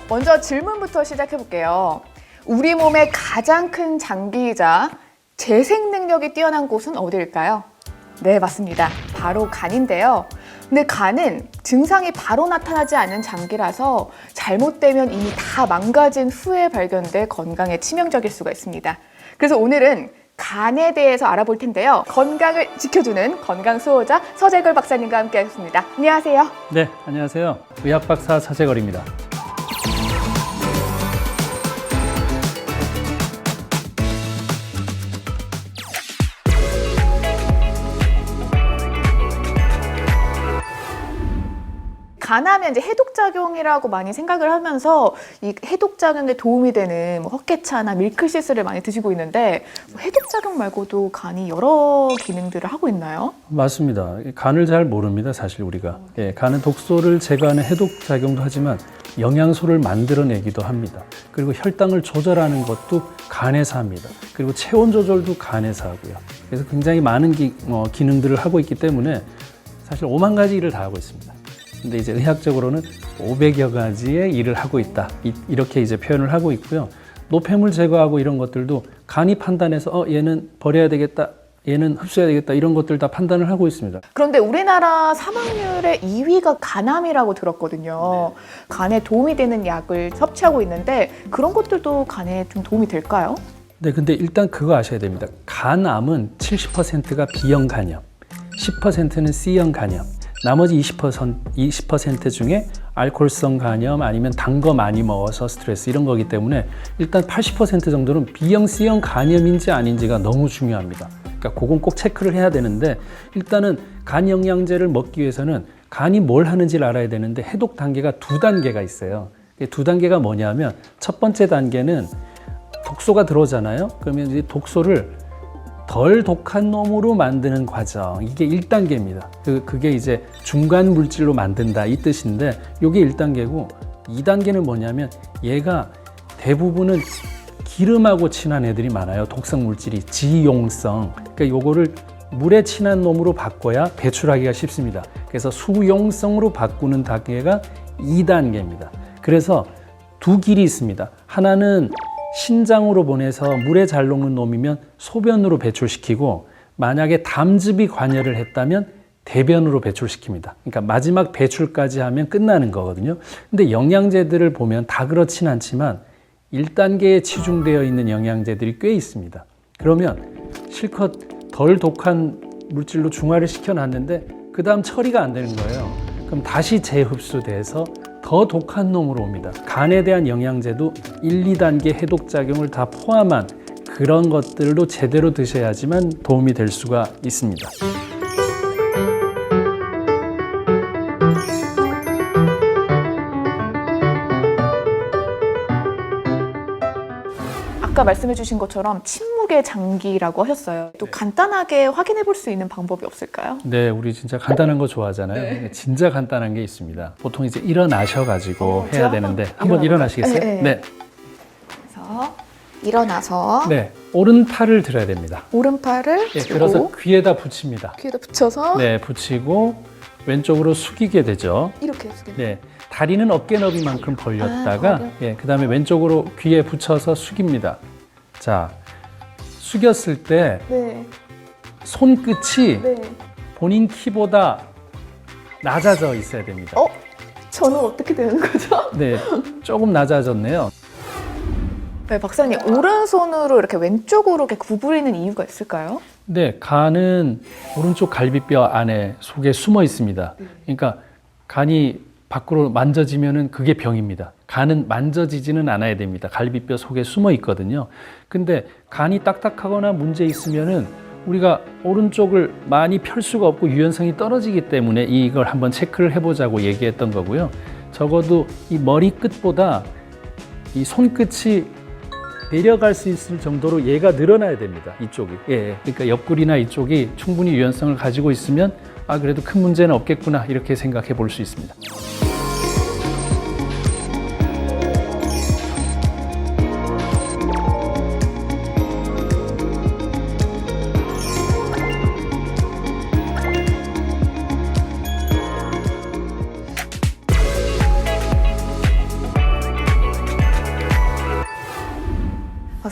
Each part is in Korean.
먼저 질문부터 시작해 볼게요. 우리 몸의 가장 큰 장기이자 재생 능력이 뛰어난 곳은 어디일까요? 네, 맞습니다. 바로 간인데요. 근데 간은 증상이 바로 나타나지 않는 장기라서 잘못되면 이미 다 망가진 후에 발견돼 건강에 치명적일 수가 있습니다. 그래서 오늘은 간에 대해서 알아볼 텐데요. 건강을 지켜주는 건강 수호자 서재걸 박사님과 함께 하겠습니다. 안녕하세요. 네, 안녕하세요. 의학박사 서재걸입니다. 간하면 이제 해독작용이라고 많이 생각을 하면서 이 해독작용에 도움이 되는 헛개차나 밀크시스를 많이 드시고 있는데 해독작용 말고도 간이 여러 기능들을 하고 있나요? 맞습니다. 간을 잘 모릅니다, 사실 우리가. 간은 독소를 제거하는 해독작용도 하지만 영양소를 만들어내기도 합니다. 그리고 혈당을 조절하는 것도 간에서 합니다. 그리고 체온 조절도 간에서 하고요. 그래서 굉장히 많은 기능들을 하고 있기 때문에 사실 5만 가지 일을 다 하고 있습니다. 근데 이제 의학적으로는 500여 가지의 일을 하고 있다. 이렇게 이제 표현을 하고 있고요. 노폐물 제거하고 이런 것들도 간이 판단해서 얘는 버려야 되겠다, 얘는 흡수해야 되겠다, 이런 것들 다 판단을 하고 있습니다. 그런데 우리나라 사망률의 2위가 간암이라고 들었거든요. 네. 간에 도움이 되는 약을 섭취하고 있는데 그런 것들도 간에 좀 도움이 될까요? 네, 근데 일단 그거 아셔야 됩니다. 간암은 70%가 B형 간염, 10%는 C형 간염, 나머지 20% 중에 알코올성 간염 아니면 단 거 많이 먹어서 스트레스 이런 거기 때문에 일단 80% 정도는 B형, C형 간염인지 아닌지가 너무 중요합니다. 그러니까 그건 꼭 체크를 해야 되는데 일단은 간 영양제를 먹기 위해서는 간이 뭘 하는지를 알아야 되는데 해독 단계가 2단계가 있어요. 2단계가 뭐냐면 첫 번째 단계는 독소가 들어오잖아요. 그러면 이제 독소를 덜 독한 놈으로 만드는 과정, 이게 1단계입니다. 그게 이제 중간 물질로 만든다 이 뜻인데 이게 1단계고 2단계는 뭐냐면 얘가 대부분은 기름하고 친한 애들이 많아요. 독성 물질이 지용성. 그러니까 요거를 물에 친한 놈으로 바꿔야 배출하기가 쉽습니다. 그래서 수용성으로 바꾸는 단계가 2단계입니다. 그래서 두 길이 있습니다. 하나는 신장으로 보내서 물에 잘 녹는 놈이면 소변으로 배출시키고 만약에 담즙이 관여를 했다면 대변으로 배출시킵니다. 그러니까 마지막 배출까지 하면 끝나는 거거든요. 근데 영양제들을 보면 다 그렇진 않지만 1단계에 치중되어 있는 영양제들이 꽤 있습니다. 그러면 실컷 덜 독한 물질로 중화를 시켜놨는데 그 다음 처리가 안 되는 거예요. 그럼 다시 재흡수돼서 더 독한 놈으로 옵니다. 간에 대한 영양제도 1, 2단계 해독작용을 다 포함한 그런 것들로 제대로 드셔야지만 도움이 될 수가 있습니다. 아까 말씀해 주신 것처럼 침묵의 장기라고 하셨어요. 또 간단하게 확인해 볼 수 있는 방법이 없을까요? 네, 우리 진짜 간단한 거 좋아하잖아요. 네. 진짜 간단한 게 있습니다. 보통 이제 일어나셔가지고 해야 되는데 한번 일어나볼까요? 일어나시겠어요? 네. 네. 그래서 일어나서 네, 오른팔을 들어야 됩니다. 오른팔을 네, 들고 들어서 귀에다 붙입니다. 귀에다 붙여서 네, 붙이고 왼쪽으로 숙이게 되죠. 이렇게 해서 네, 다리는 어깨 너비만큼 벌렸다가 벌려. 그다음에 왼쪽으로 귀에 붙여서 숙입니다. 자, 숙였을 때 네, 손끝이 네. 본인 키보다 낮아져 있어야 됩니다. 저는 어떻게 되는 거죠? 네, 조금 낮아졌네요. 네, 박사님 오른손으로 이렇게 왼쪽으로 이렇게 구부리는 이유가 있을까요? 네, 간은 오른쪽 갈비뼈 안에 속에 숨어 있습니다. 그러니까 간이 밖으로 만져지면은 그게 병입니다. 간은 만져지지는 않아야 됩니다. 갈비뼈 속에 숨어 있거든요. 근데 간이 딱딱하거나 문제 있으면은 우리가 오른쪽을 많이 펼 수가 없고 유연성이 떨어지기 때문에 이걸 한번 체크를 해보자고 얘기했던 거고요. 적어도 이 머리 끝보다 이 손끝이 내려갈 수 있을 정도로 얘가 늘어나야 됩니다. 이쪽이. 그러니까 옆구리나 이쪽이 충분히 유연성을 가지고 있으면 그래도 큰 문제는 없겠구나 이렇게 생각해 볼 수 있습니다.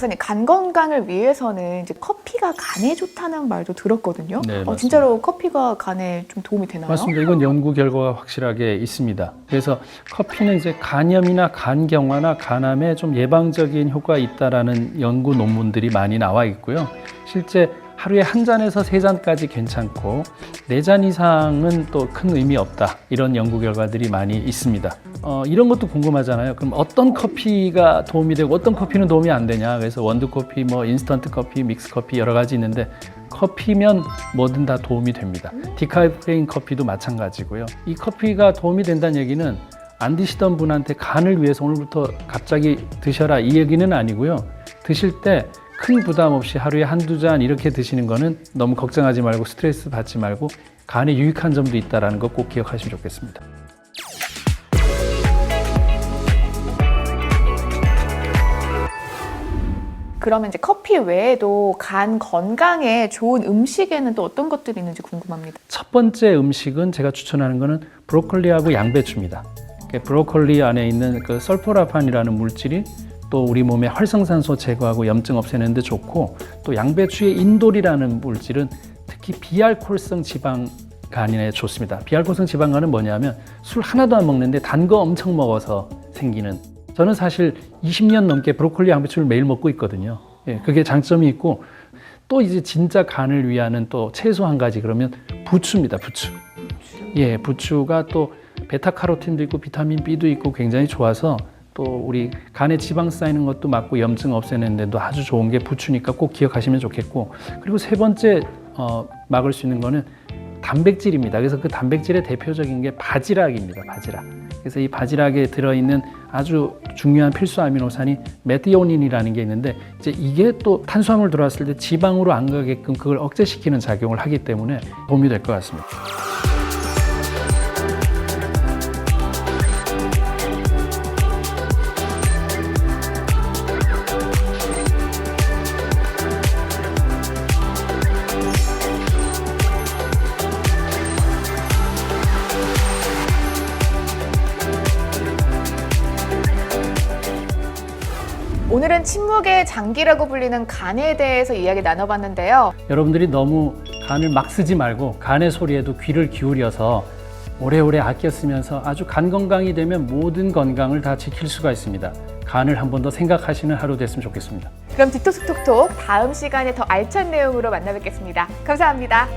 박사님, 간 건강을 위해서는 이제 커피가 간에 좋다는 말도 들었거든요. 네, 맞습니다. 진짜로 커피가 간에 좀 도움이 되나요? 맞습니다. 이건 연구 결과가 확실하게 있습니다. 그래서 커피는 이제 간염이나 간경화나 간암에 좀 예방적인 효과가 있다라는 연구 논문들이 많이 나와 있고요. 실제 하루에 한 잔에서 세 잔까지 괜찮고 네 잔 이상은 또 큰 의미 없다. 이런 연구 결과들이 많이 있습니다. 이런 것도 궁금하잖아요. 그럼 어떤 커피가 도움이 되고 어떤 커피는 도움이 안 되냐. 그래서 원두 커피, 뭐 인스턴트 커피, 믹스 커피 여러 가지 있는데 커피면 뭐든 다 도움이 됩니다. 디카페인 커피도 마찬가지고요. 이 커피가 도움이 된다는 얘기는 안 드시던 분한테 간을 위해서 오늘부터 갑자기 드셔라 이 얘기는 아니고요. 드실 때 큰 부담 없이 하루에 한두 잔 이렇게 드시는 거는 너무 걱정하지 말고 스트레스 받지 말고 간에 유익한 점도 있다는 거 꼭 기억하시면 좋겠습니다. 그러면 이제 커피 외에도 간 건강에 좋은 음식에는 또 어떤 것들이 있는지 궁금합니다. 첫 번째 음식은 제가 추천하는 거는 브로콜리하고 양배추입니다. 브로콜리 안에 있는 그 설포라판이라는 물질이 또 우리 몸의 활성산소 제거하고 염증 없애는 데 좋고 또 양배추의 인돌이라는 물질은 특히 비알코올성 지방간에 좋습니다. 비알코올성 지방간은 뭐냐면 술 하나도 안 먹는데 단 거 엄청 먹어서 생기는 저는 사실 20년 넘게 브로콜리 양배추를 매일 먹고 있거든요. 예, 그게 장점이 있고 또 이제 진짜 간을 위하는 또 채소 한 가지 그러면 부추입니다. 부추. 예, 부추가 또 베타카로틴도 있고 비타민 B도 있고 굉장히 좋아서 또 우리 간에 지방 쌓이는 것도 막고 염증 없애는 데도 아주 좋은 게 부추니까 꼭 기억하시면 좋겠고 그리고 세 번째 막을 수 있는 거는 단백질입니다. 그래서 그 단백질의 대표적인 게 바지락입니다. 바지락. 그래서 이 바지락에 들어있는 아주 중요한 필수 아미노산이 메티오닌이라는 게 있는데 이제 이게 또 탄수화물 들어왔을 때 지방으로 안 가게끔 그걸 억제시키는 작용을 하기 때문에 도움이 될 것 같습니다. 오늘은 침묵의 장기라고 불리는 간에 대해서 이야기 나눠봤는데요. 여러분들이 너무 간을 막 쓰지 말고 간의 소리에도 귀를 기울여서 오래오래 아껴 쓰면서 아주 간 건강이 되면 모든 건강을 다 지킬 수가 있습니다. 간을 한 번 더 생각하시는 하루 됐으면 좋겠습니다. 그럼 디톡스 톡톡 다음 시간에 더 알찬 내용으로 만나 뵙겠습니다. 감사합니다.